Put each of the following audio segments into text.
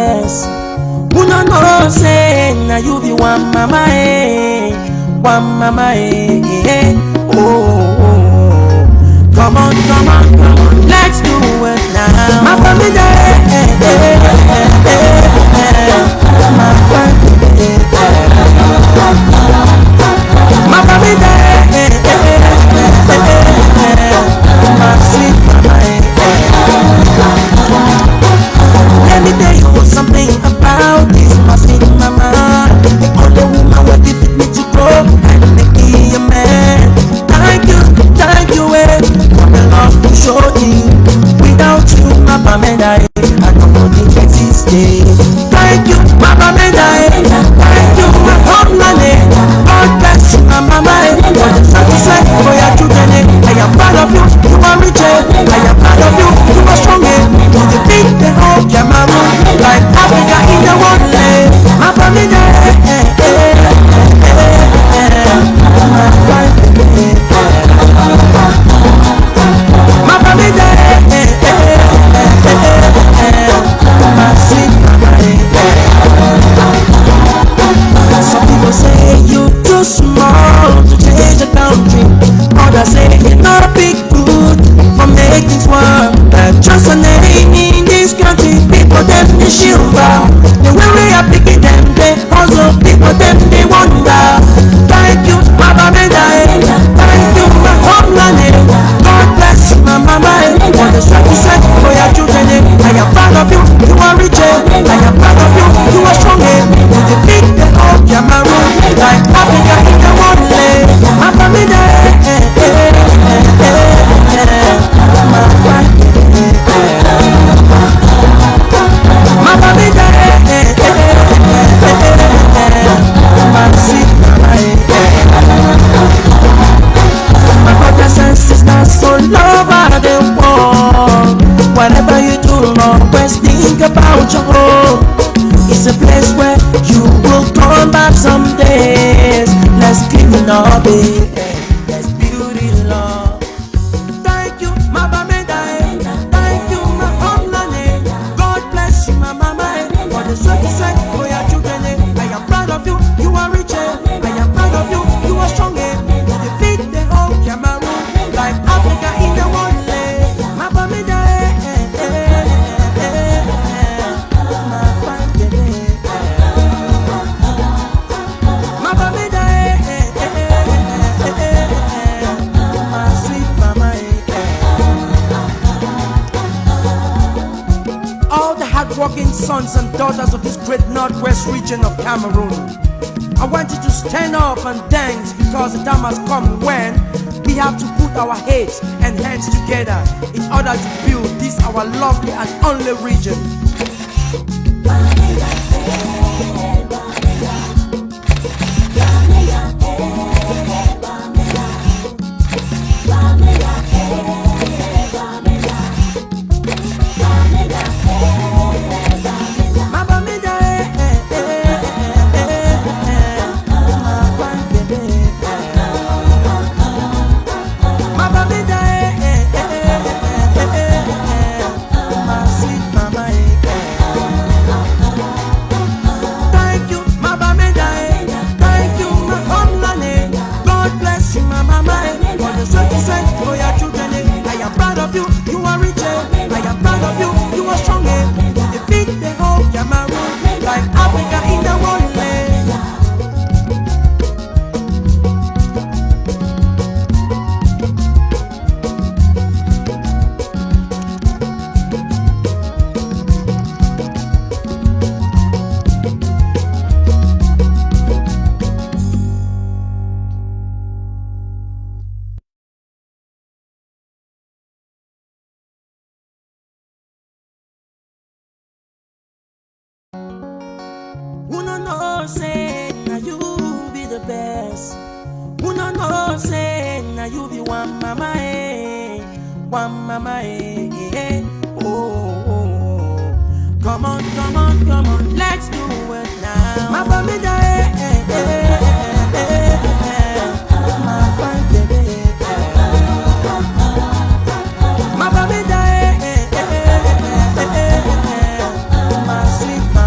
best. Who no know say now you be one mama one mama oh, oh, oh. Come on, come on, come on, let's do it now. My family my family my sweet mama. Let me tell you something about this my sweet mama. The only woman who gifted me to grow and make me a man. Thank you, for the love you showed me. Without you, my Pamela, I don't know the exist. Thank you, my Pamela. Thank you, my homeland. God bless you, my mama. For the sacrifice for your children, I am proud of you. You are rich. I am proud of you. You are strong. You defeat the whole Cameroun, like Africa in the wonderland. My Pamela, my Pamela, my sweet mama. Some people say you too small to change the country. Others say it not be good for making things work. Just a name in this country, people them they shiver. The way we are picking them, they also people them they wonder. Thank you, my Pamela. Thank you, my homeland. God bless you, my mama. For the sacrifice for your children, I am proud of you. You are rich. I am proud of you. You are strong. You defeat the whole Cameroun, like Africa in the wonderland. My Pamela, my Pamela, my sweet mama. My brothers and sisters all over the world. Whatever you do, always think about your home. It's a place where you will come back some days. Let's keep it up, baby. Let's build it love. Thank you, my Pamela. Thank you, my homeland. God bless you, my mama. For the sacrifice for your children, I am proud of you. You are rich. I am proud of you. You are strong. You defeat the whole Cameroun, like Africa in the wonderland. My Pamela. Hardworking sons and daughters of this great northwest region of Cameroon, I want you to stand up and dance, because the time has come when we have to put our heads and hands together in order to build this our lovely and only region. Who no know say now you be the best. Who no know say now you be one mama one mama oh, oh, oh. Come on, come on, come on, let's do it now. My Pamela, my fine baby. My Pamela, my sweet mama.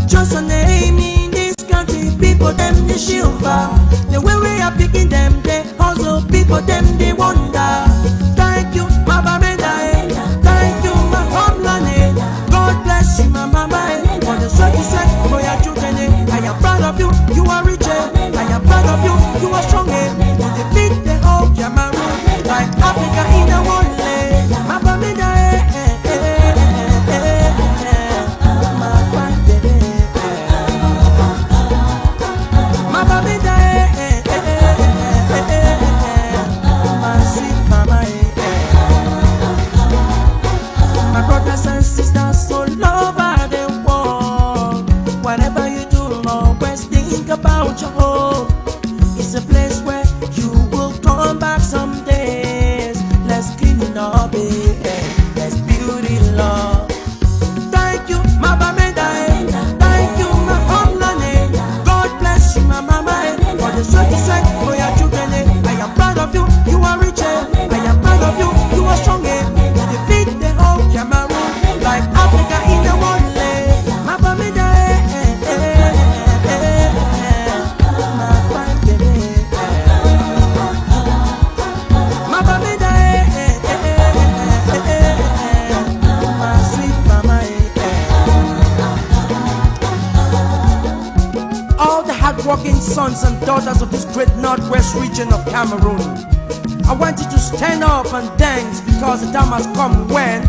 Just a name in this country, people them they shiver. The way we are picking them, they hustle, people them they wonder. Thank you, my Bamenda, thank you, my homeland. God bless you, my mama, for the strength you set for your children. I am proud of you, you are rich. I am proud of you, you are strong. You defeat the whole Cameroun, like Africa in a one leg. My Bamenda, about your home. It's a place where you will come back some days. Let's clean it up, let's build it, love. Thank you, my Bamenda. Thank you, my homeland. God bless you, my mama, for the strength you set for your children. I am proud of you, you are rich. I am proud of you, you are strong. You defeat the whole Cameroun, like Africa in the one leg. My Bamenda. Hardworking sons and daughters of this great northwest region of Cameroon, I want you to stand up and dance, because the time has come when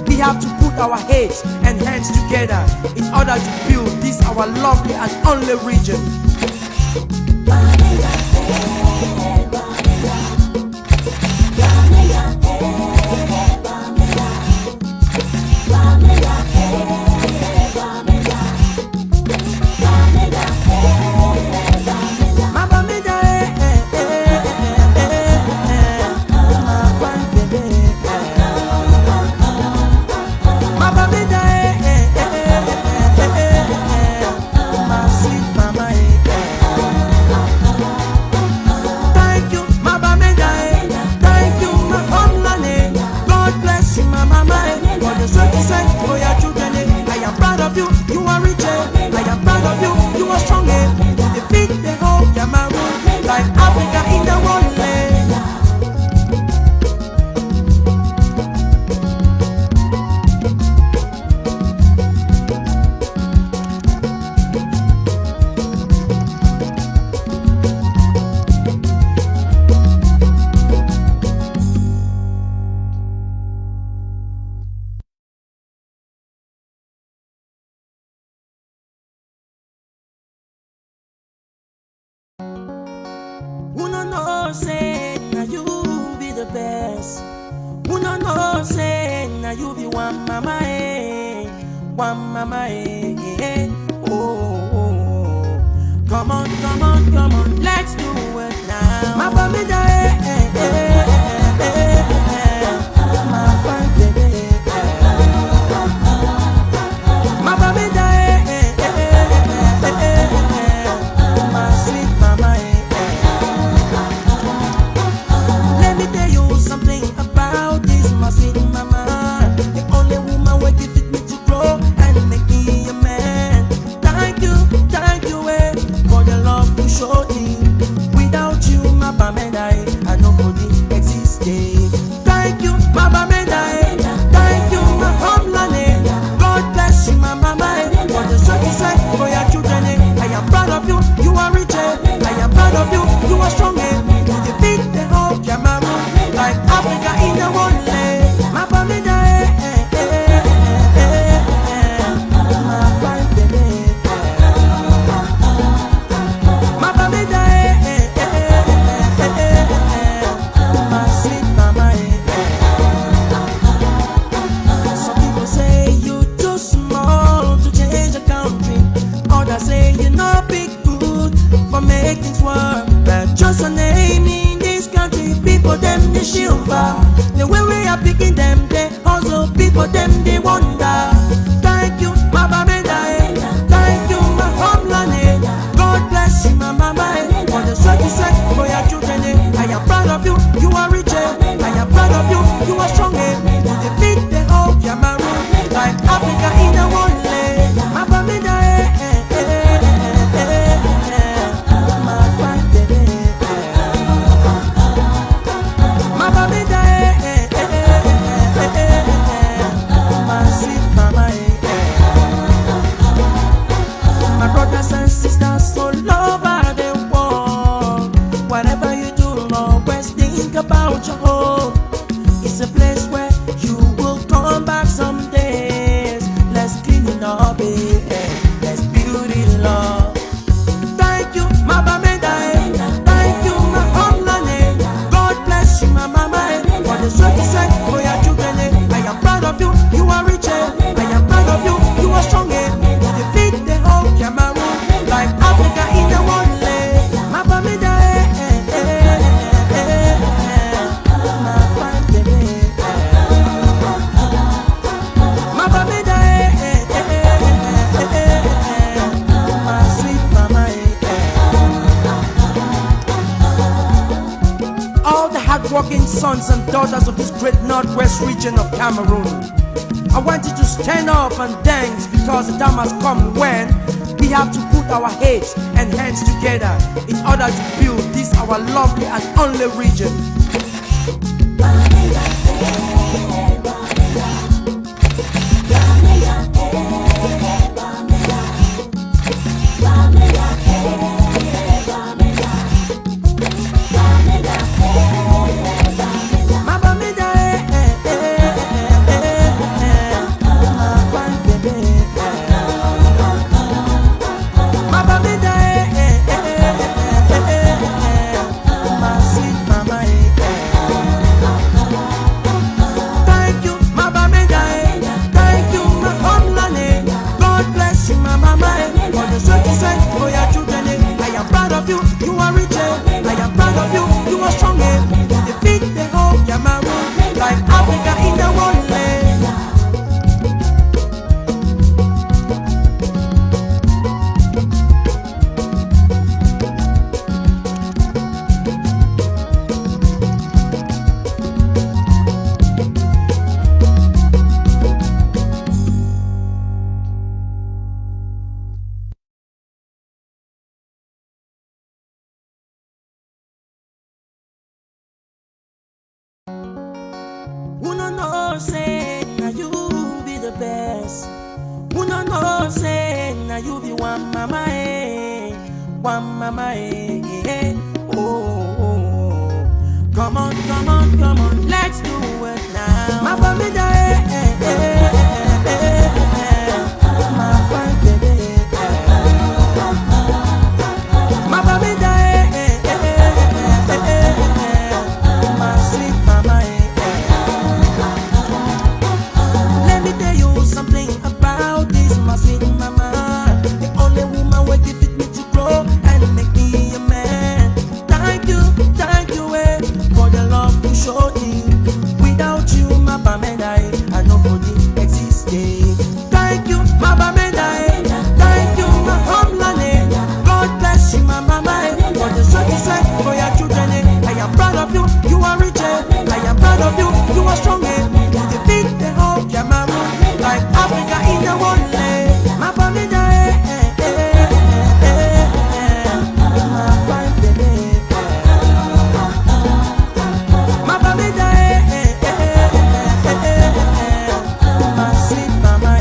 we have to put our heads and hands together in order to build this our lovely and only region. You are rich, I am proud of you, you are strong. You defeat the whole Cameroun, like Africa in the one leg. Who no know say now you be the best? Who no know say now you be one mama oh, oh, oh. Come on, come on, come on, let's do it now. My Bamenda, my fine baby, my Bamenda, my sweet mama. Something about this, my sweet mama, the only woman who give it me to grow and make me a man. Thank you, for the love you showed me. hard-working sons and daughters of this great northwest region of Cameroon, I want you to stand up and dance, because the time has come when we have to put our heads and hands together in order to build this our lovely and only region. Who no know say now you be the best? Who no know say now you be one mama oh, oh, oh. Come on, come on, come on, let's do it now. My baby, my fine baby, my baby, my sweet mama. Let me tell you something about this, my sweet mama. The only woman who give it me to grow and make me a man. Thank you, for the love you showed me. Without you, my bamenda, I nobody existed. Thank you, my bamenda. Thank you, my homeland. God bless you, my mama. For the strength you sent for your children, I am proud of you. You are rich, I am proud of you. You are strong, you defeat the whole Cameroun, like Africa in the wonderland. My bamenda, my fine baby. My bamenda, my sweet mama.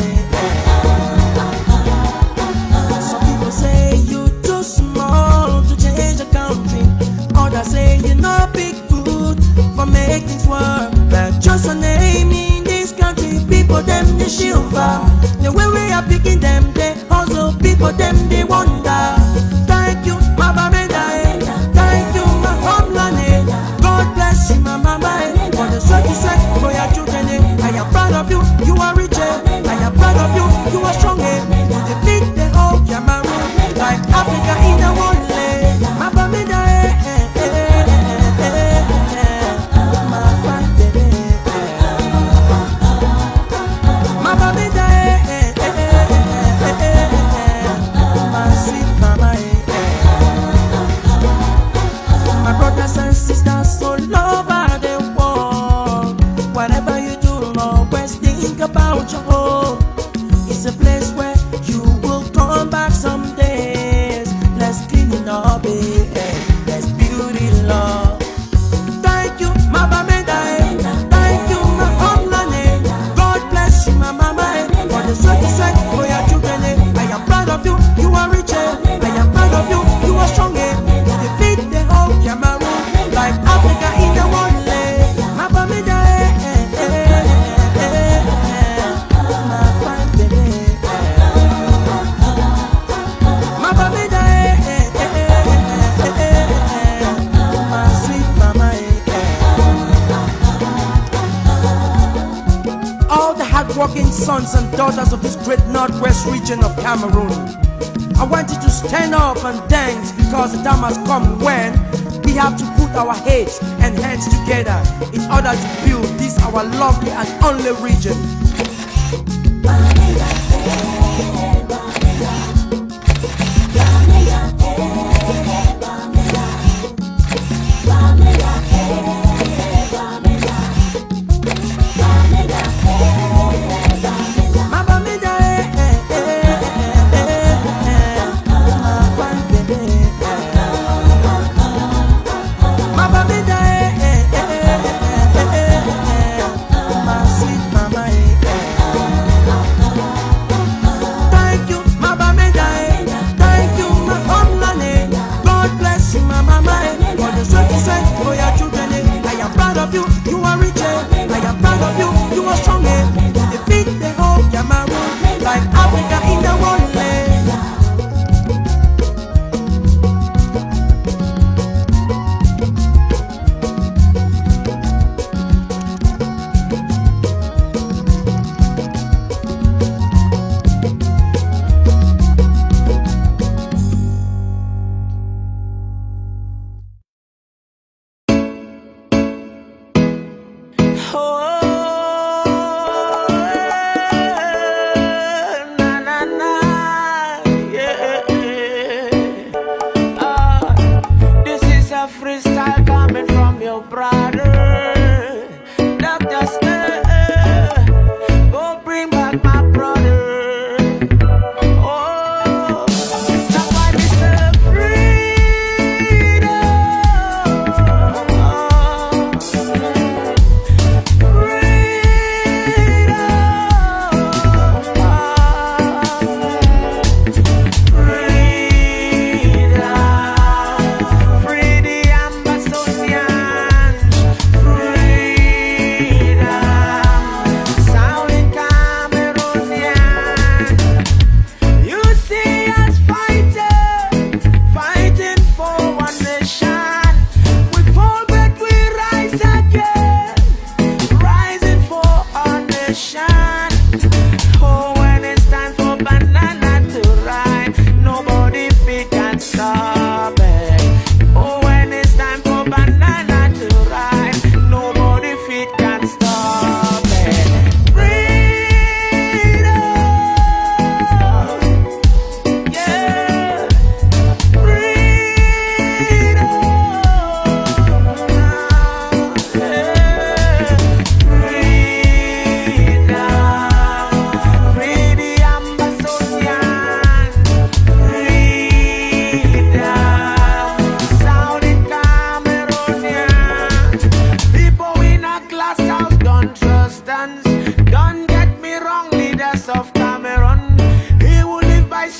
Some people say you too small to change the country. Others say you're not big good for making things work. But just a name in this country, people them they shiver. The way we are picking them, they also people them they wonder. Thank you, my bamenda. Thank you, my homeland. God bless you, my mama. For the strength you set for your children, I am proud of you. You are rich, I am proud of you. You are strong, you defeat the whole Cameroun, like Africa in the wonderland. My bamenda, my fine baby. My bamenda, my sweet mama. My brothers and sisters all over the world, whatever you do, always think about your home. It's a place where you will come back some days. Let's clean it up, let's build it love. Thank you, my bamenda. Thank you, my homeland. God bless you, my mama. For the strength you set for your children, I am proud of you. You are rich, I am proud of you. You are strong, you defeat the whole Cameroun, like Africa in the wonderland. My bamenda, my fine baby. My bamenda, my sweet mama. All the hard-working sons and daughters of this great northwest region of Cameroon, I want you to stand up and dance, because the time has come when we have to put our heads and hands together in order to build this our lovely and only region.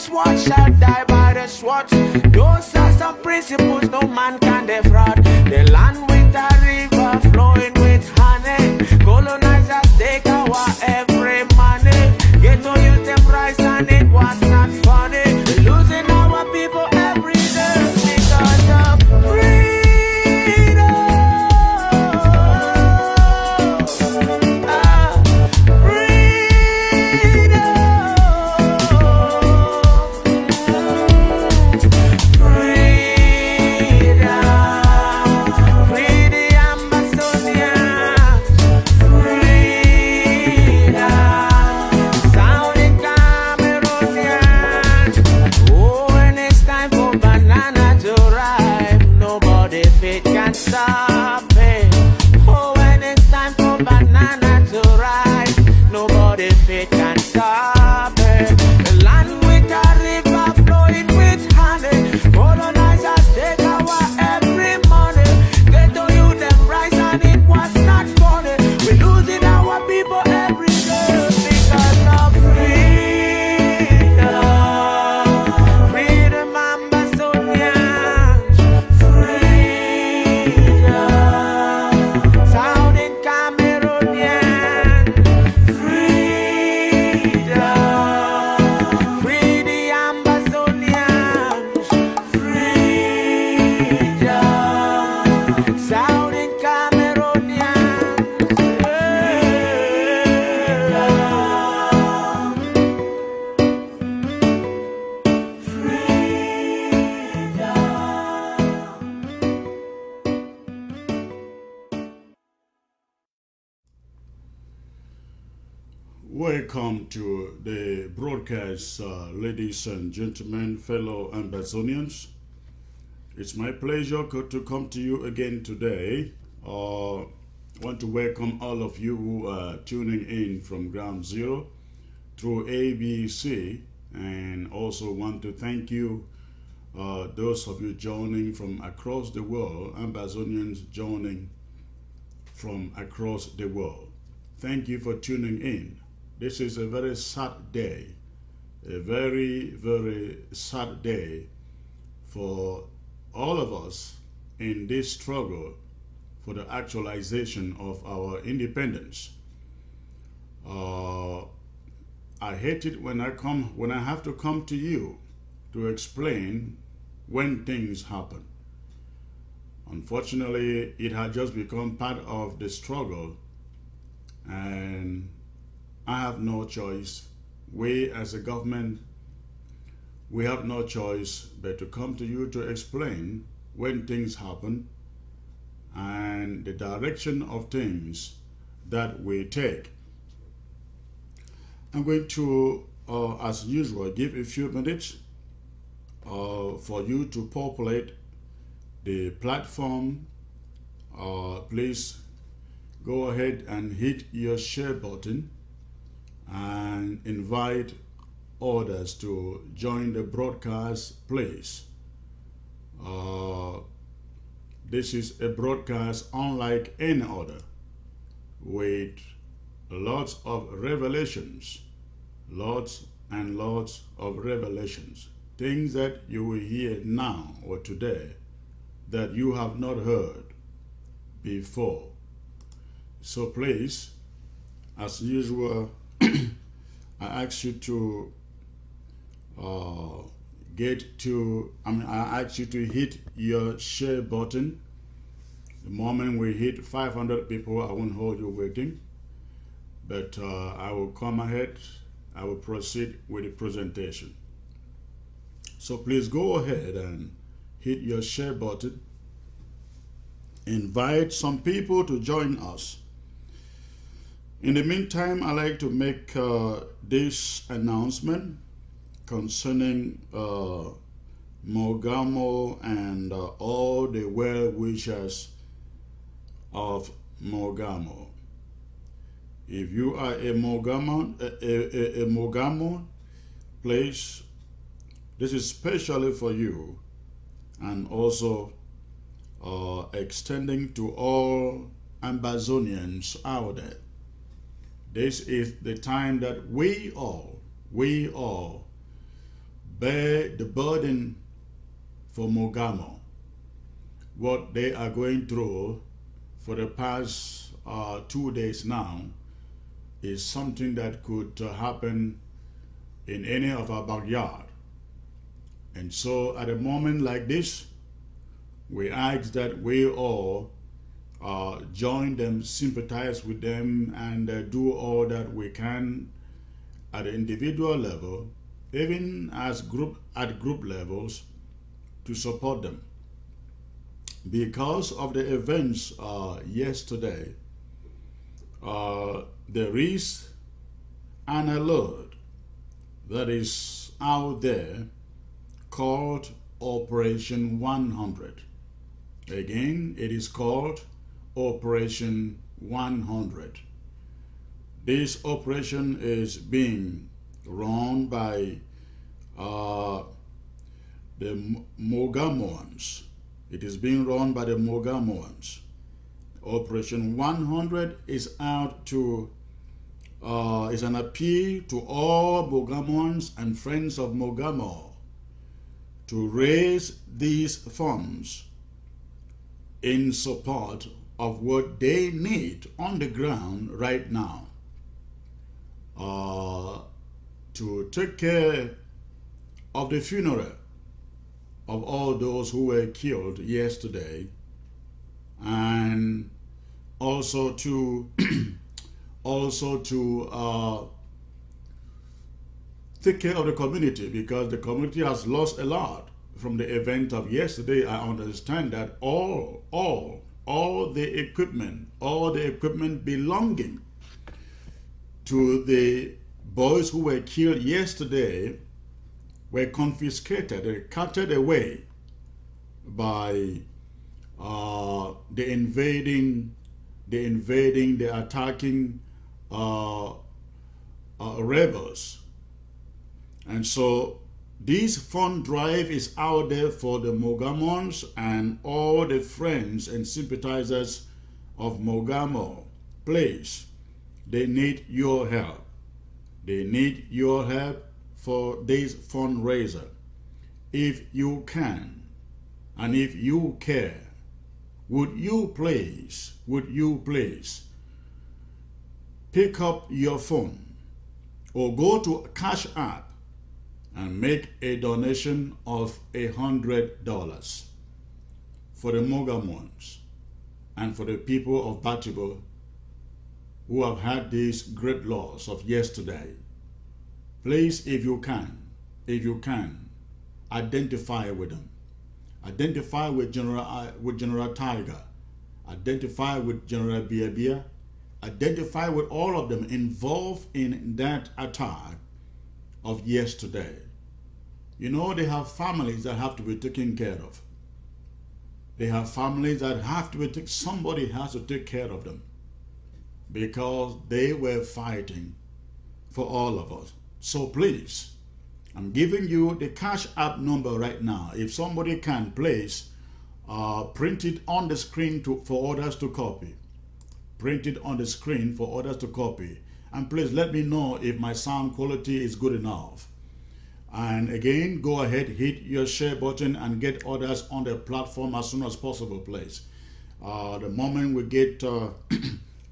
sword shall die by the sword. Those are some principles no man can defraud. The land with a river flowing with honey. Colonizers take our every money. Ghetto youth them rise and it was not funny. We're losing our people every day because of freedom. Free the Ambazonians. Sounding Cameroun'S. Oh, when it's time for banana to ripe, nobody fit can stop it. Oh, when it's time for banana to ripe, nobody fit can stop it. The land with a river flowing with honey. Colonizers take our every money. Ghetto you them rise and it was not funny. We're losing our people every day because of freedom. Freedom Ambazonians. Freedom. Sounding Camerounian. Freedom. Free the Ambazonians. Freedom. Sounding Camerounians. Welcome to the broadcast, ladies and gentlemen, fellow Ambazonians. It's my pleasure to come to you again today. I want to welcome all of you who are tuning in from Ground Zero through ABC, and also want to thank you, those of you joining from across the world, Ambazonians joining from across the world. Thank you for tuning in. This is a very sad day, a very, very sad day for all of us in this struggle for the actualization of our independence. I hate it when I have to come to you to explain when things happen. Unfortunately, it had just become part of the struggle, and I have no choice. We as a government, we have no choice but to come to you to explain when things happen and the direction of things that we take. I'm going to, as usual, give a few minutes for you to populate the platform. Please go ahead and hit your share button and invite others to join the broadcast, please. This is a broadcast unlike any other, with lots of revelations, lots and lots of revelations, things that you will hear now or today that you have not heard before. So please, as usual, I ask you to I ask you to hit your share button. The moment we hit 500 people, I won't hold you waiting, but I will come ahead, I will proceed with the presentation. So please go ahead and hit your share button. Invite some people to join us. In the meantime, I'd like to make this announcement concerning Mogamo and all the well-wishers of Mogamo. If you are a Mogamo, please, this is specially for you, and also extending to all Ambazonians out there. This is the time that we all bear the burden for Mogamo. What they are going through for the past 2 days now is something that could happen in any of our backyard. And so at a moment like this, we ask that we all join them, sympathize with them, and do all that we can at the individual level, even as at group levels, to support them. Because of the events yesterday, there is an alert that is out there called Operation 100. Again, it is called Operation 100. This operation is being run by the Mogamoans. It is being run by the Mogamoans. Operation 100 is out to is an appeal to all Mogamoans and friends of Mogamo to raise these funds in support of what they need on the ground right now to take care of the funeral of all those who were killed yesterday, and also to take care of the community, because the community has lost a lot from the event of yesterday. I understand that all the equipment belonging to the boys who were killed yesterday were confiscated and carted away by the attacking rebels. And so this fund drive is out there for the Mogamons and all the friends and sympathizers of Mogamo. Please, they need your help. They need your help for this fundraiser. If you can, and if you care, would you please pick up your phone or go to Cash App and make a donation of $100 for the Mogamons and for the people of Batibo who have had this great loss of yesterday. Please, if you can, identify with them. Identify with General Tiger. Identify with General Biabia. Identify with all of them involved in that attack of yesterday. You know, they have families that have to be taken care of. They have families that have to be somebody has to take care of them, because they were fighting for all of us. So please, I'm giving you the Cash App number right now. If somebody can, please print it on the screen for others to copy. Print it on the screen for others to copy. And please let me know if my sound quality is good enough. And again, go ahead, hit your share button and get others on the platform as soon as possible, please. The moment we get a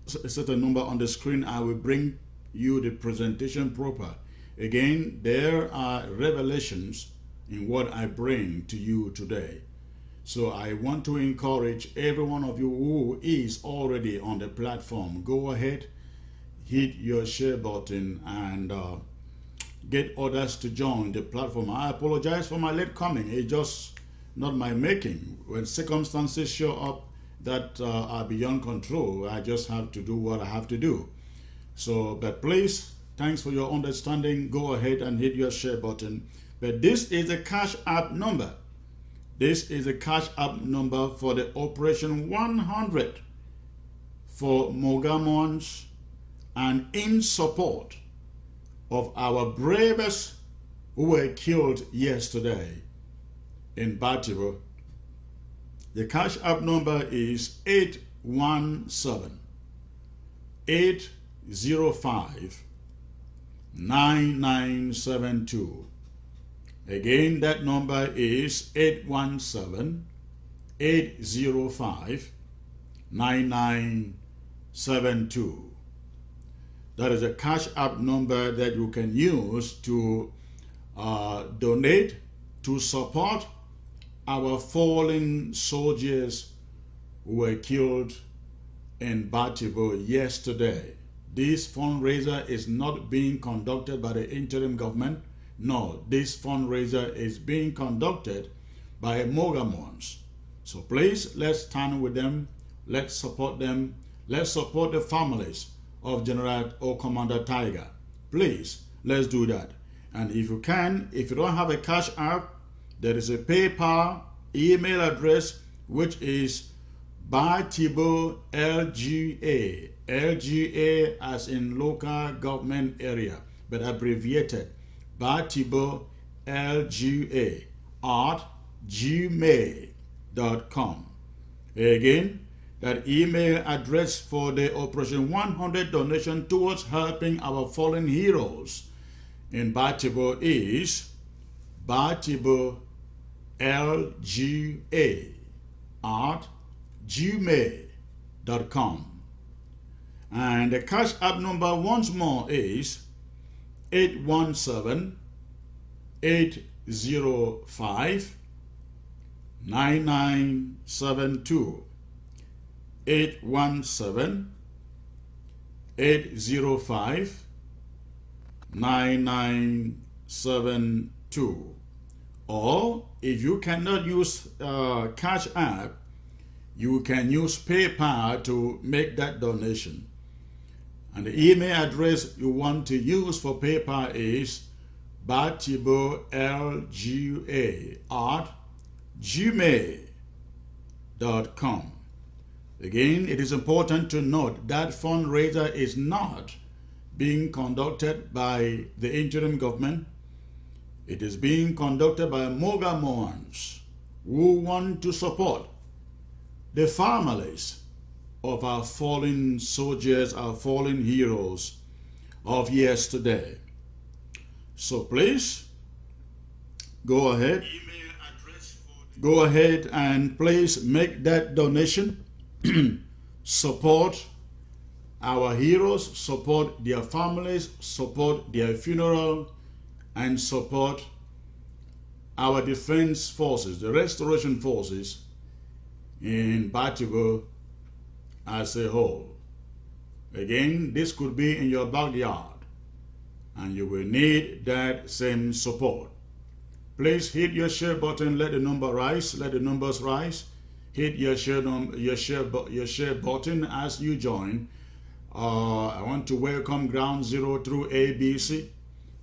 certain number on the screen, I will bring you the presentation proper. Again, there are revelations in what I bring to you today. So I want to encourage every one of you who is already on the platform, go ahead, hit your share button and get others to join the platform. I apologize for my late coming. It's just not my making. When circumstances show up that are beyond control, I just have to do what I have to do. So, but please, thanks for your understanding. Go ahead and hit your share button. But this is a Cash App number. This is a Cash App number for the Operation 100 for Mogamons and in support of our bravest who were killed yesterday in Batibo. The Cash App number is 817-805-9972. Again, that number is 817-805-9972. That is a cash app number that you can use to donate to support our fallen soldiers who were killed in Batibo yesterday. This fundraiser is not being conducted by the interim government. No, this fundraiser is being conducted by Ambazonians. So please, let's stand with them. Let's support them. Let's support the families of General or Commander Tiger. Please, let's do that. And if you can, if you don't have a cash app, there is a PayPal email address, which is Batibo LGA. LGA as in local government area, but abbreviated. Batibo LGA at gmail.com. Again, that email address for the Operation 100 donation towards helping our fallen heroes in Batibo is Batibo LGA at gmail.com. And the cash app number once more is 817-805-9972. 817-805-9972. Or if you cannot use Cash App, you can use PayPal to make that donation. And the email address you want to use for PayPal is batibolga at gmail.com. Again, it is important to note that fundraiser is not being conducted by the interim government. It is being conducted by Ambazonians who want to support the families of our fallen soldiers, our fallen heroes of yesterday. So please, go ahead and please make that donation. Support our heroes, support their families, support their funeral, and support our defense forces, the restoration forces in Batibo as a whole. Again, this could be in your backyard, and you will need that same support. Please hit your share button, let the number rise, let the numbers rise. Hit your share button as you join. I want to welcome Ground Zero through ABC.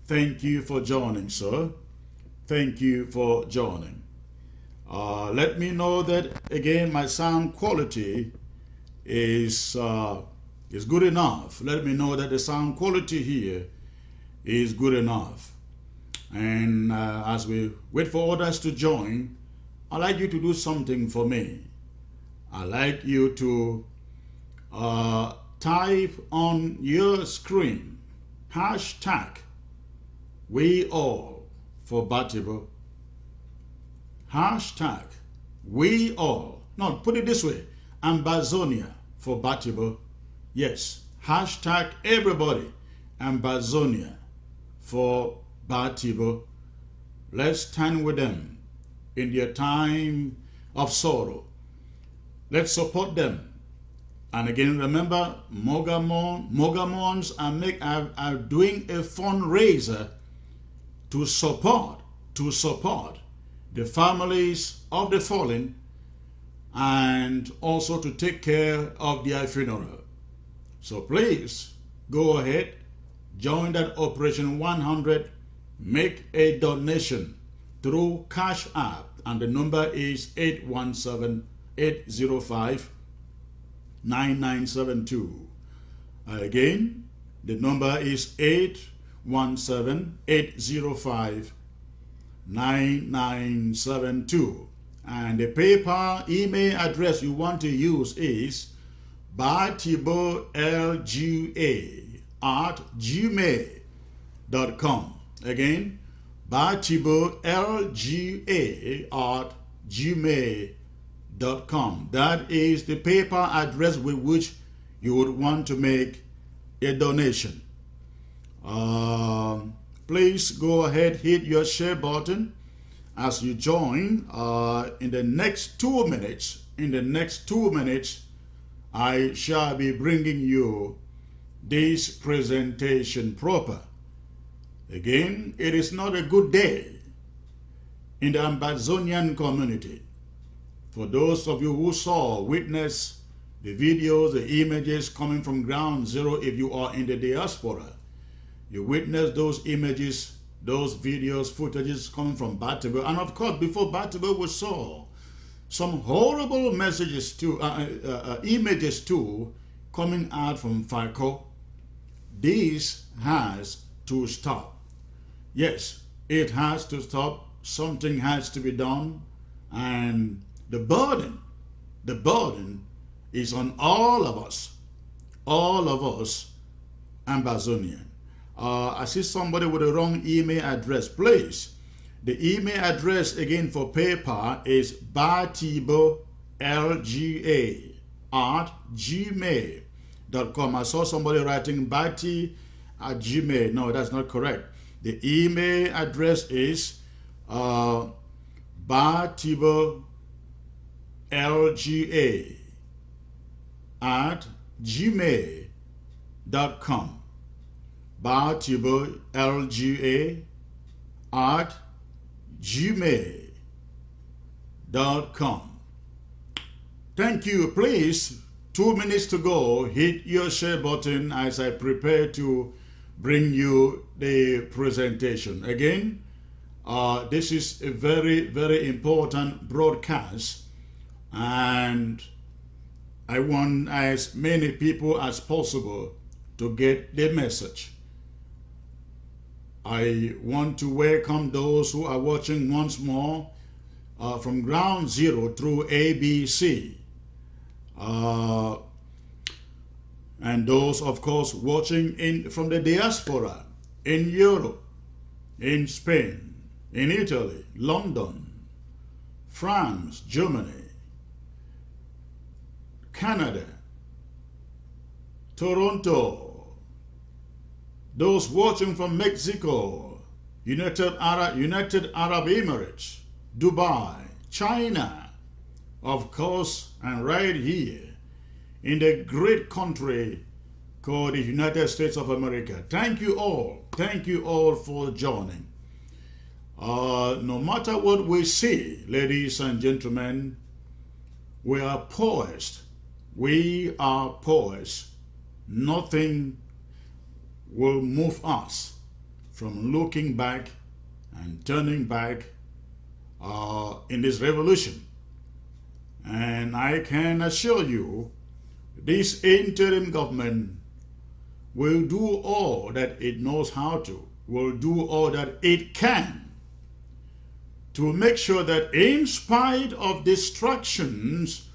Thank you for joining, sir. Thank you for joining. Let me know that, again, my sound quality is good enough. Let me know that the sound quality here is good enough. And as we wait for others to join, I'd like you to do something for me. I'd like you to type on your screen hashtag we all for Batibo. Hashtag we all. No, put it this way. Ambazonia for Batibo. Yes. Hashtag everybody. Ambazonia for Batibo. Let's stand with them in their time of sorrow. Let's support them. And again, remember, Ambazonians are doing a fundraiser to support the families of the fallen, and also to take care of their funeral. So please go ahead, join that Operation 100, make a donation through Cash App, and the number is 817-805-9972. Again, the number is 817-805-9972. And the PayPal email address you want to use is batibolga@gmail.com. Again, batibolga@gmail.com. That is the PayPal address with which you would want to make a donation. Please go ahead, hit your share button as you join. In the next 2 minutes, I shall be bringing you this presentation proper. Again, it is not a good day in the Ambazonian community. For those of you who witnessed the videos, the images coming from ground zero, if you are in the diaspora, you witnessed those images, those videos, footages coming from Batibo. And of course, before Batibo, we saw some horrible messages too, images too, coming out from FACO. This has to stop. Yes, it has to stop. Something has to be done. And the burden is on all of us Ambazonian. I see somebody with the wrong email address. Please, the email address again for PayPal is batibolga@gmail.com. I saw somebody writing bati@gmail. No, that's not correct. The email address is batibolga@gmail.com. batibolga@gmail.com. Thank you. Please, 2 minutes to go. Hit your share button as I prepare to bring you the presentation. Again, this is a very, very important broadcast, and I want as many people as possible to get the message. I want to welcome those who are watching once more from ground zero through ABC. And those, of course, watching from the diaspora in Europe, in Spain, in Italy, London, France, Germany, Canada, Toronto, those watching from Mexico, United Arab Emirates, Dubai, China, of course, and right here in the great country called the United States of America. Thank you all for joining. No matter what we see, ladies and gentlemen, we are poised. Nothing will move us from looking back and turning back in this revolution. And I can assure you, this interim government will do all that it knows how to, will do all that it can to make sure that in spite of distractions,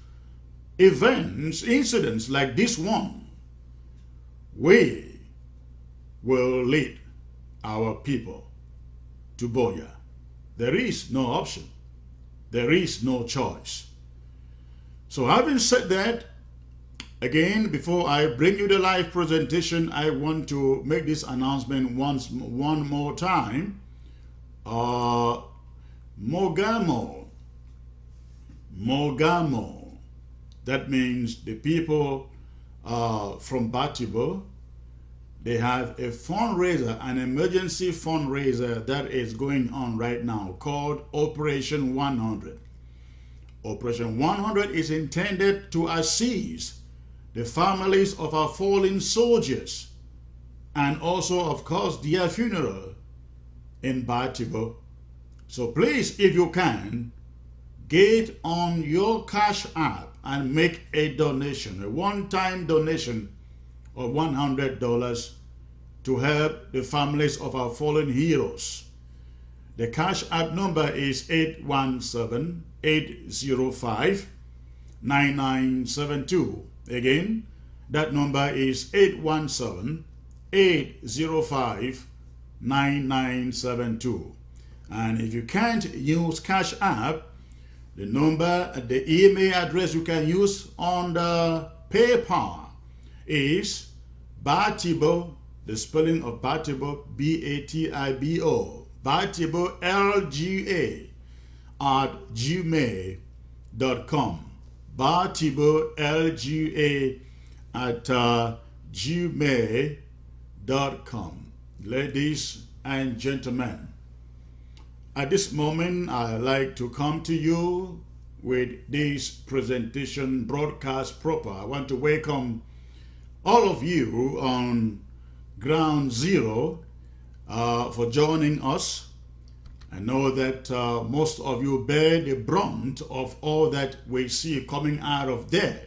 events, incidents like this one, we will lead our people to Boya. There is no option. There is no choice. So having said that, again, before I bring you the live presentation, I want to make this announcement one more time. Mogamo, that means the people from Batibo, they have a fundraiser, an emergency fundraiser that is going on right now called Operation 100. Operation 100 is intended to assist the families of our fallen soldiers and also, of course, their funeral in Batibo. So please, if you can, get on your Cash App and make a donation, a one-time donation of $100 to help the families of our fallen heroes. The Cash App number is 817-805-9972. Again, that number is 817-805-9972. And if you can't use Cash App, the number, the email address you can use on the PayPal is Batibo, the spelling of Batibo, B-A-T-I-B-O, Batibo, L-G-A, at gmail.com. Batibo, L-G-A, at gmail.com. Ladies and gentlemen, at this moment, I'd like to come to you with this presentation broadcast proper. I want to welcome all of you on Ground Zero for joining us. I know that most of you bear the brunt of all that we see coming out of there.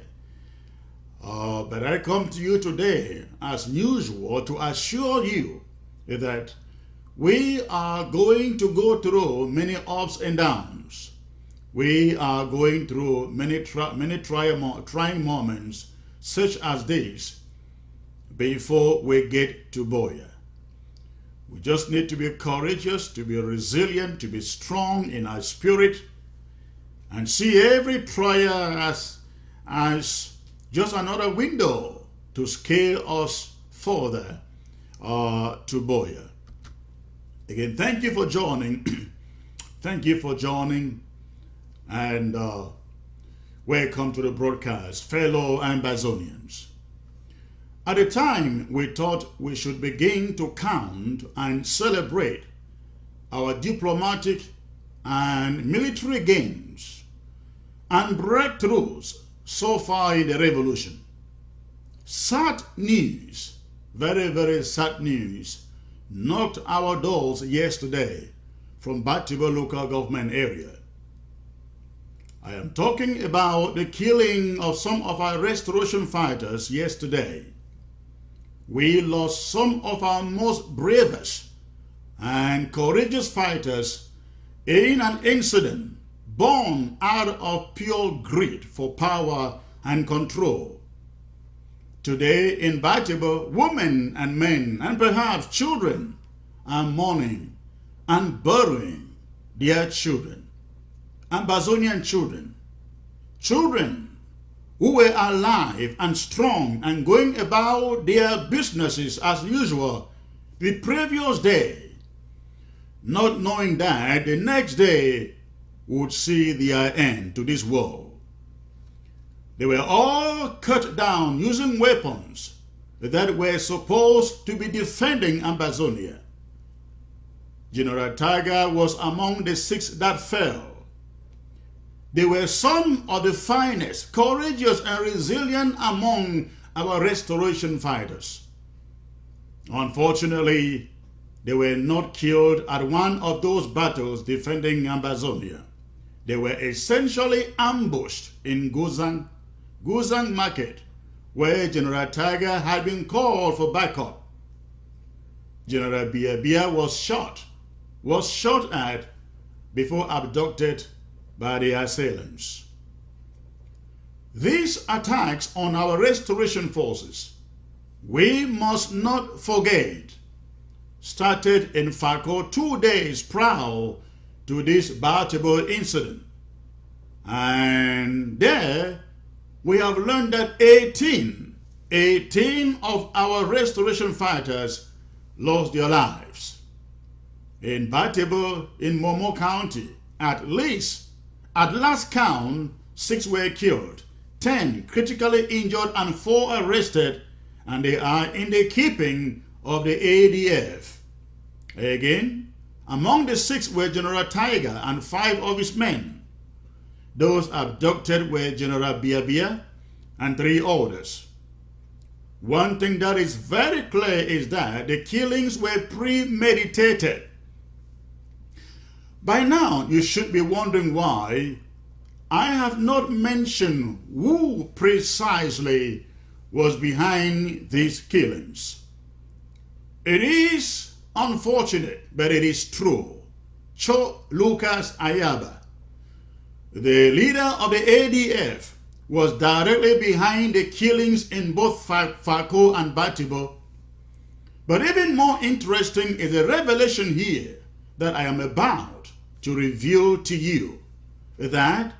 But I come to you today, as usual, to assure you that we are going to go through many ups and downs. We are going through many trying moments such as this before we get to Boya. We just need to be courageous, to be resilient, to be strong in our spirit, and see every trial as just another window to scale us further to Boya. Again, thank you for joining. Thank you for joining, and welcome to the broadcast, fellow Ambazonians. At the time, we thought we should begin to count and celebrate our diplomatic and military gains and breakthroughs so far in the revolution. Sad news, very, very sad news, knocked our doors yesterday from Batibo local government area. I am talking about the killing of some of our restoration fighters yesterday. We lost some of our most bravest and courageous fighters in an incident born out of pure greed for power and control. Today in Batibo, women and men and perhaps children are mourning and burying their children, Ambazonian children, children who were alive and strong and going about their businesses as usual the previous day, not knowing that the next day would see their end to this world. They were all cut down using weapons that were supposed to be defending Ambazonia. General Tiger was among the 6 that fell. They were some of the finest, courageous and resilient among our restoration fighters. Unfortunately, they were not killed at one of those battles defending Ambazonia. They were essentially ambushed in Guzang Market, where General Tiger had been called for backup. General Biabia was shot at before abducted by the assailants. These attacks on our restoration forces, we must not forget, started in Fako 2 days prior to this Batibo incident. And there we have learned that 18 of our restoration fighters lost their lives. In Batibo, in Momo County, at last count, 6 were killed, 10 critically injured, and 4 arrested, and they are in the keeping of the ADF. Again, among the 6 were General Tiger and 5 of his men. Those abducted were General Biabia and 3 others. One thing that is very clear is that the killings were premeditated. By now, you should be wondering why I have not mentioned who precisely was behind these killings. It is unfortunate, but it is true. Cho Lucas Ayaba, the leader of the ADF, was directly behind the killings in both Fako and Batibo. But even more interesting is the revelation here that I am about to reveal to you that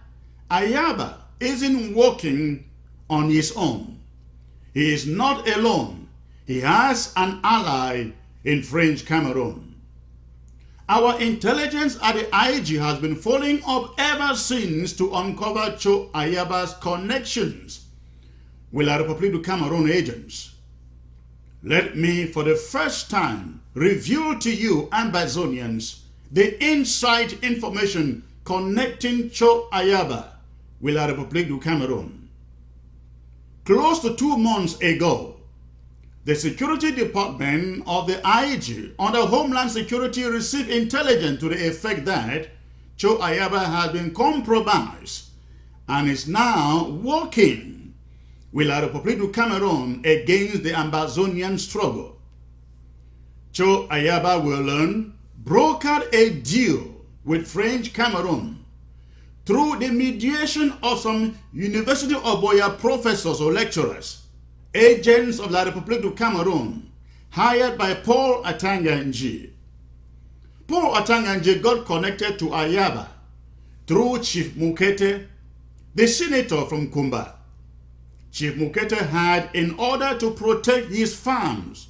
Ayaba isn't working on his own. He is not alone. He has an ally in French Cameroon. Our intelligence at the IG has been following up ever since to uncover Cho Ayaba's connections with la République du Cameroon agents. Let me, for the first time, reveal to you, Ambazonians, the inside information connecting Cho Ayaba with la République du Cameroon. Close to 2 months ago, the Security Department of the IG under Homeland Security received intelligence to the effect that Cho Ayaba has been compromised and is now working with la République du Cameroon against the Ambazonian struggle. Cho Ayaba will learn brokered a deal with French Cameroon through the mediation of some University of Boya professors or lecturers, agents of la République du Cameroon, hired by Paul Atanga-Nji. Paul Atanga-Nji got connected to Ayaba through Chief Mukete, the senator from Kumba. Chief Mukete had, in order to protect his farms,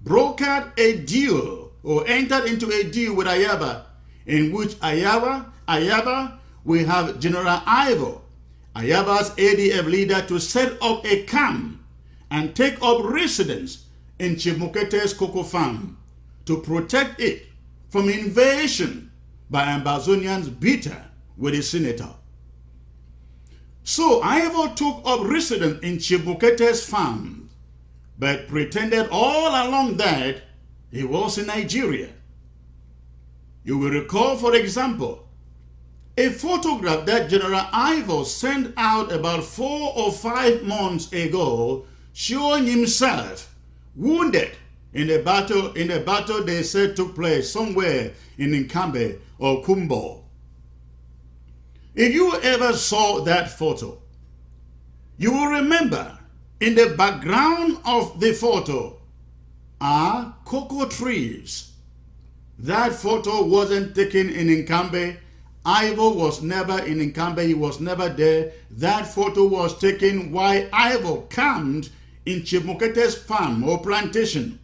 brokered a deal or entered into a deal with Ayaba, in which Ayaba will have General Ivo, Ayaba's ADF leader, to set up a camp and take up residence in Chief Mukete's cocoa farm to protect it from invasion by Ambazonians bitter with the senator. So Ivo took up residence in Chief Mukete's farm, but pretended all along that he was in Nigeria. You will recall, for example, a photograph that General Ivo sent out about 4 or 5 months ago showing himself wounded in a battle they said took place somewhere in Nkambe or Kumbo. If you ever saw that photo, you will remember in the background of the photo are cocoa trees. That photo wasn't taken in Nkambe. Ivo was never in Nkambe. He was never there. That photo was taken while Ivo camped in Chief Mukete's farm or plantation,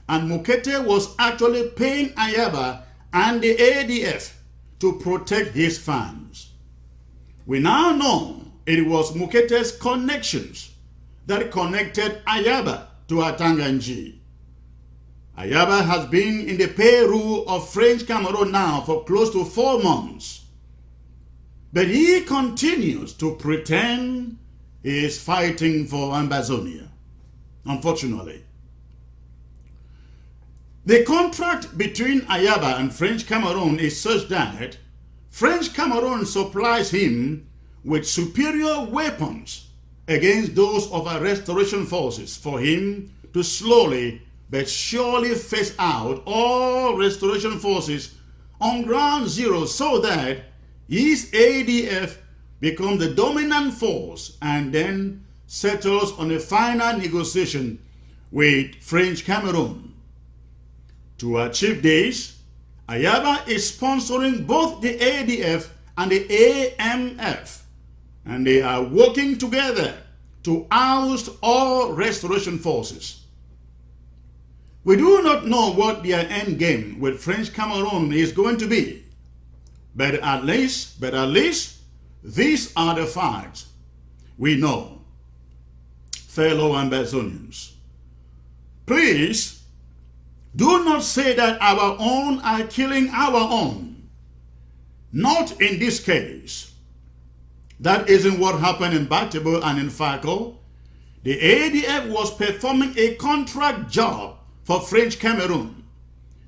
and Mukete was actually paying Ayaba and the ADF to protect his farms. We now know it was Mukete's connections that connected Ayaba to Atanga-Nji. Ayaba has been in the payroll of French Cameroon now for close to 4 months, but he continues to pretend he is fighting for Ambazonia. Unfortunately, the contract between Ayaba and French Cameroon is such that French Cameroon supplies him with superior weapons against those of our restoration forces for him to slowly but surely phase out all restoration forces on ground zero so that his ADF becomes the dominant force and then settles on a final negotiation with French Cameroon. To achieve this, Ayaba is sponsoring both the ADF and the AMF, and they are working together to oust all restoration forces. We do not know what their end game with French Cameroon is going to be, but at least these are the facts we know. Fellow Ambazonians, please do not say that our own are killing our own. Not in this case. That isn't what happened in Batebo and in Fako. The ADF was performing a contract job for French Cameroon.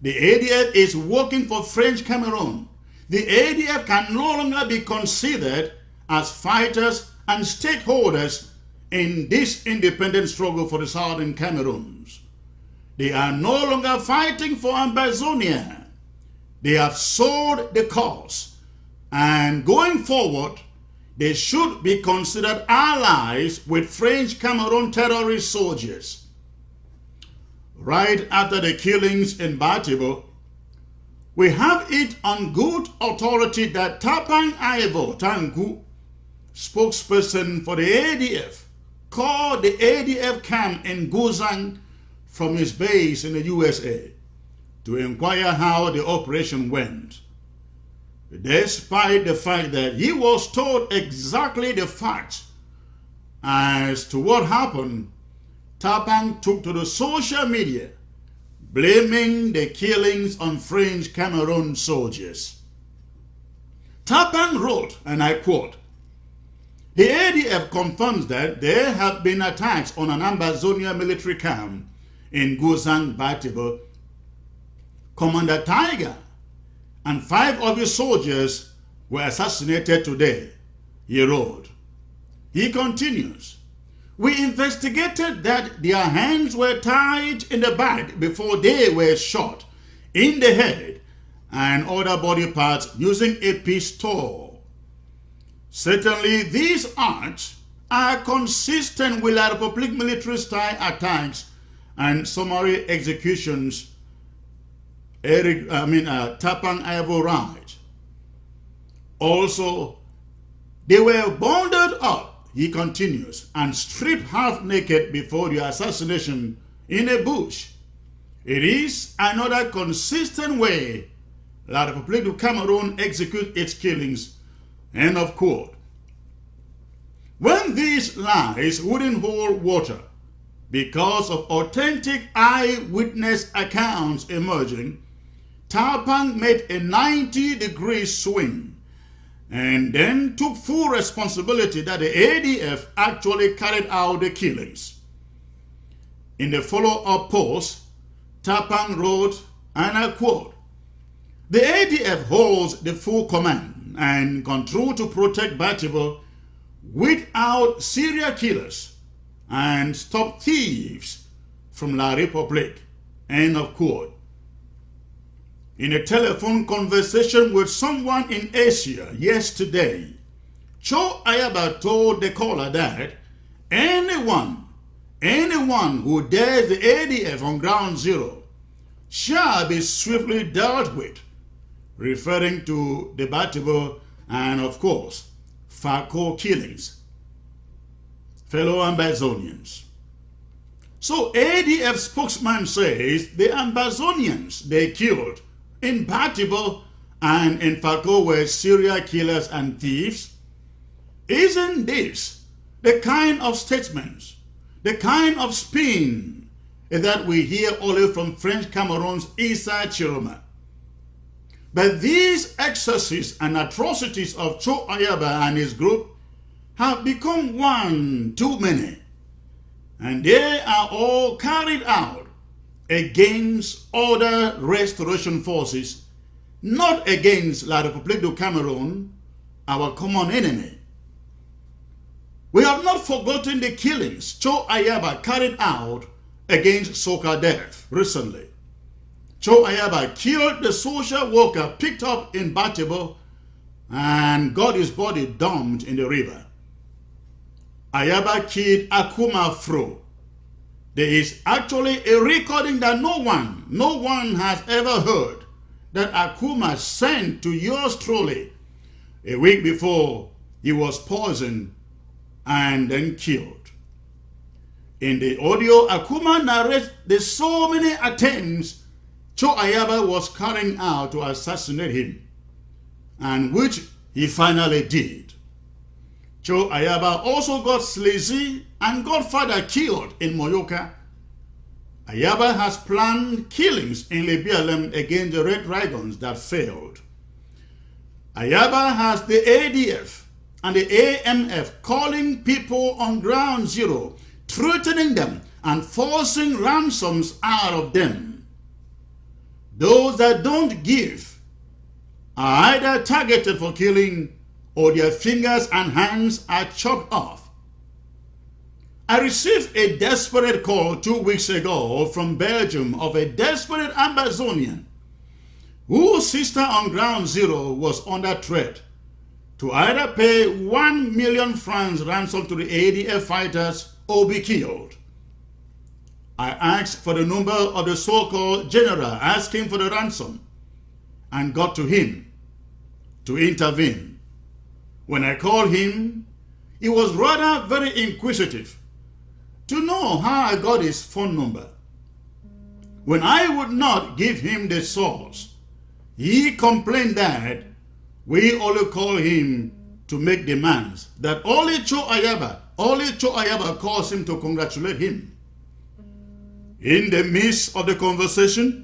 The ADF is working for French Cameroon. The ADF can no longer be considered as fighters and stakeholders in this independent struggle for the southern Cameroons. They are no longer fighting for Ambazonia. They have sold the cause, and going forward, they should be considered allies with French Cameroon terrorist soldiers. Right after the killings in Batebo, We have it on good authority that Tapang Ivo Tangu, spokesperson for the ADF, called the ADF camp in Guzang from his base in the USA to inquire how the operation went. Despite the fact that he was told exactly the facts as to what happened, Tapang took to the social media, blaming the killings on French Cameroon soldiers. Tapang wrote, and I quote, "The ADF confirms that there have been attacks on an Ambazonian military camp in Guzang, Batibo. Commander Tiger and 5 of his soldiers were assassinated today," he wrote. He continues, "We investigated that their hands were tied in the back before they were shot in the head and other body parts using a pistol. Certainly these acts are consistent with La République military-style attacks and summary executions." Tapang Ivo writes. Also, they were bundled up, he continues, and stripped half naked before the assassination in a bush. It is another consistent way La République of Cameroon executes its killings. End of quote. When these lies wouldn't hold water because of authentic eyewitness accounts emerging, Tapang made a 90-degree swing and then took full responsibility that the ADF actually carried out the killings. In the follow-up post, Tapang wrote, and I quote, "The ADF holds the full command and control to protect Batibo, weed out serial killers, and stop thieves from La République." End of quote. In a telephone conversation with someone in Asia yesterday, Cho Ayaba told the caller that anyone who dares the ADF on ground zero shall be swiftly dealt with, referring to the Batibo and, of course, Farco killings. Fellow Ambazonians. So ADF spokesman says the Ambazonians they killed in Batibo and in Farco were serial killers and thieves. Isn't this the kind of statements, the kind of spin that we hear only from French Cameroon's Issa Chiroma? But these excesses and atrocities of Cho Ayaba and his group have become one too many, and they are all carried out against other restoration forces, not against La République du Cameroon, our common enemy. We have not forgotten the killings Cho Ayaba carried out against Soka Death recently. Cho Ayaba killed the social worker picked up in Batibo and got his body dumped in the river. Ayaba killed Akuma Fro. There is actually a recording that no one has ever heard that Akuma sent to yours truly a week before he was poisoned and then killed. In the audio, Akuma narrates the so many attempts Cho Ayaba was carrying out to assassinate him, and which he finally did. Cho Ayaba also got Sleazy and Godfather killed in Moyoka. Ayaba has planned killings in Libialem against the Red Dragons that failed. Ayaba has the ADF and the AMF calling people on ground zero, threatening them and forcing ransoms out of them. Those that don't give are either targeted for killing or their fingers and hands are chopped off. I received a desperate call 2 weeks ago from Belgium of a desperate Ambazonian whose sister on ground zero was under threat to either pay 1 million francs ransom to the ADF fighters or be killed. I asked for the number of the so-called general asking for the ransom, and got to him to intervene. When I called him, he was rather very inquisitive to know how I got his phone number. When I would not give him the source, he complained that we only call him to make demands, that only Cho Ayaba calls him to congratulate him. In the midst of the conversation,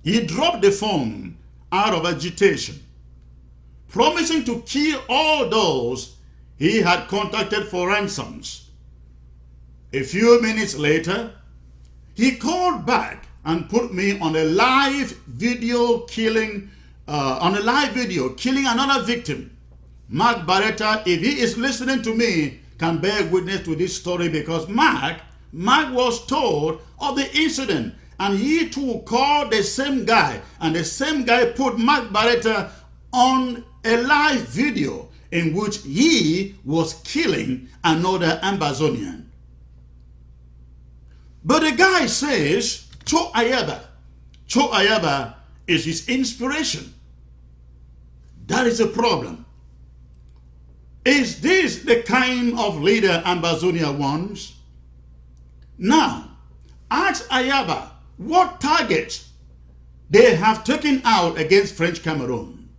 he dropped the phone out of agitation, promising to kill all those he had contacted for ransoms. A few minutes later, he called back and put me on a live video killing another victim. Mark Barretta, if he is listening to me, can bear witness to this story, because Mark was told of the incident, and he too called the same guy, and the same guy put Mark Barretta on a live video in which he was killing another Ambazonian. But the guy says Cho Ayaba is his inspiration. That is a problem. Is this the kind of leader Ambazonia wants? Now, ask Ayaba what targets they have taken out against French Cameroon,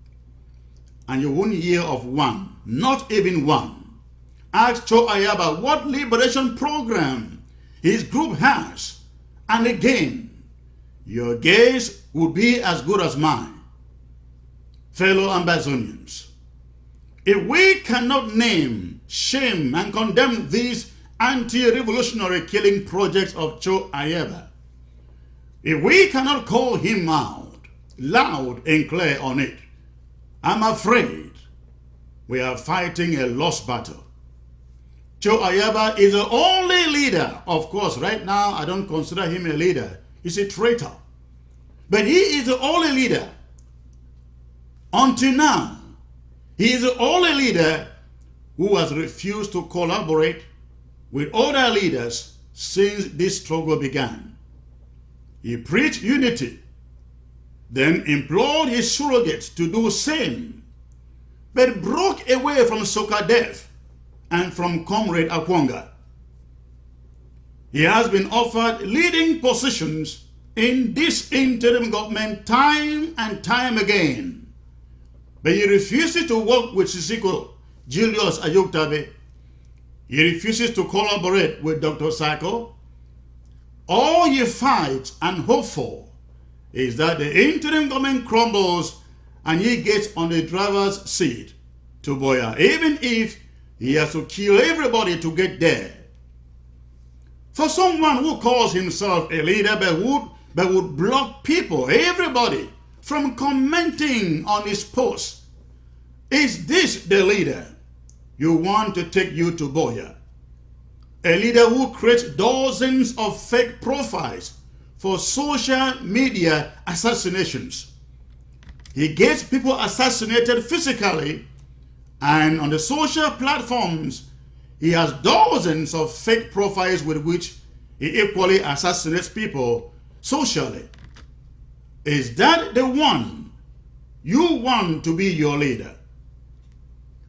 and you won't hear of one, not even one. Ask Cho Ayaba what liberation program his group has, and again, your guess would be as good as mine. Fellow Ambazonians, if we cannot name, shame, and condemn these anti-revolutionary killing projects of Cho Ayaba, if we cannot call him out loud and clear on it, I'm afraid we are fighting a lost battle. Cho Ayaba is the only leader. Of course, right now, I don't consider him a leader. He's a traitor. But he is the only leader. Until now, he is the only leader who has refused to collaborate with other leaders since this struggle began. He preached unity, then implored his surrogates to do the same, but broke away from Sokadev and from Comrade Akwanga. He has been offered leading positions in this interim government time and time again, but he refuses to work with Sisiko Julius Ayuktabe. He refuses to collaborate with Dr. Sako. All he fights and hopes for is that the interim government crumbles and he gets on the driver's seat to Boya, even if he has to kill everybody to get there. For someone who calls himself a leader but would block people, everybody, from commenting on his post, is this the leader you want to take you to Boya? A leader who creates dozens of fake profiles for social media assassinations. He gets people assassinated physically, and on the social platforms, he has dozens of fake profiles with which he equally assassinates people socially. Is that the one you want to be your leader?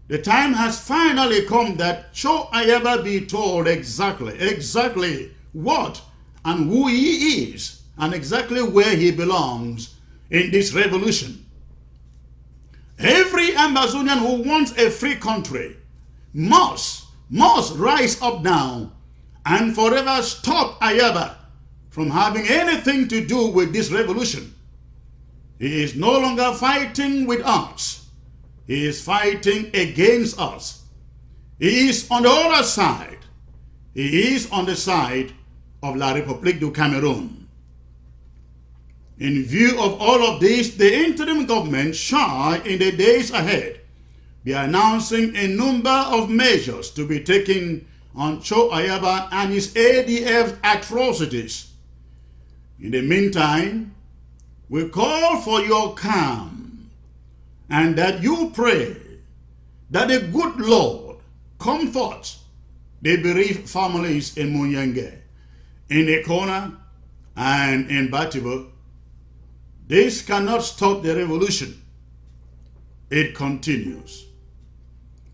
The time has finally come that Cho Ayaba be told exactly what and who he is, and exactly where he belongs in this revolution. Every Ambazonian who wants a free country must rise up now and forever stop Ayaba from having anything to do with this revolution. He is no longer fighting with us. He is fighting against us. He is on the other side. He is on the side of La République du Cameroun. In view of all of this, the interim government shall, in the days ahead, be announcing a number of measures to be taken on Cho Ayaba and his ADF atrocities. In the meantime, we call for your calm, and that you pray that the good Lord comforts the bereaved families in Munyenge, in Ekona, and imbattable, this cannot stop the revolution. It continues.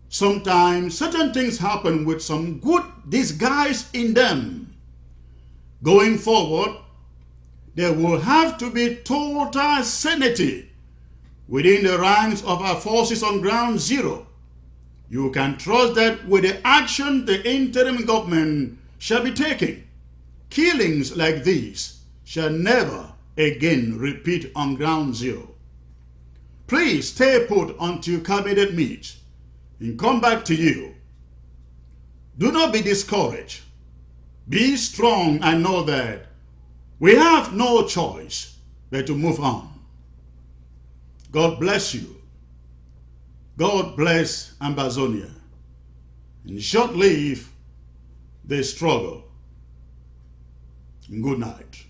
Sometimes certain things happen with some good disguise in them. Going forward, there will have to be total sanity within the ranks of our forces on ground zero. You can trust that with the action the interim government shall be taking, killings like these shall never again repeat on ground zero. Please stay put until cabinet meets and come back to you. Do not be discouraged. Be strong and know that we have no choice but to move on. God bless you. God bless Ambazonia. And short live the struggle. Good night.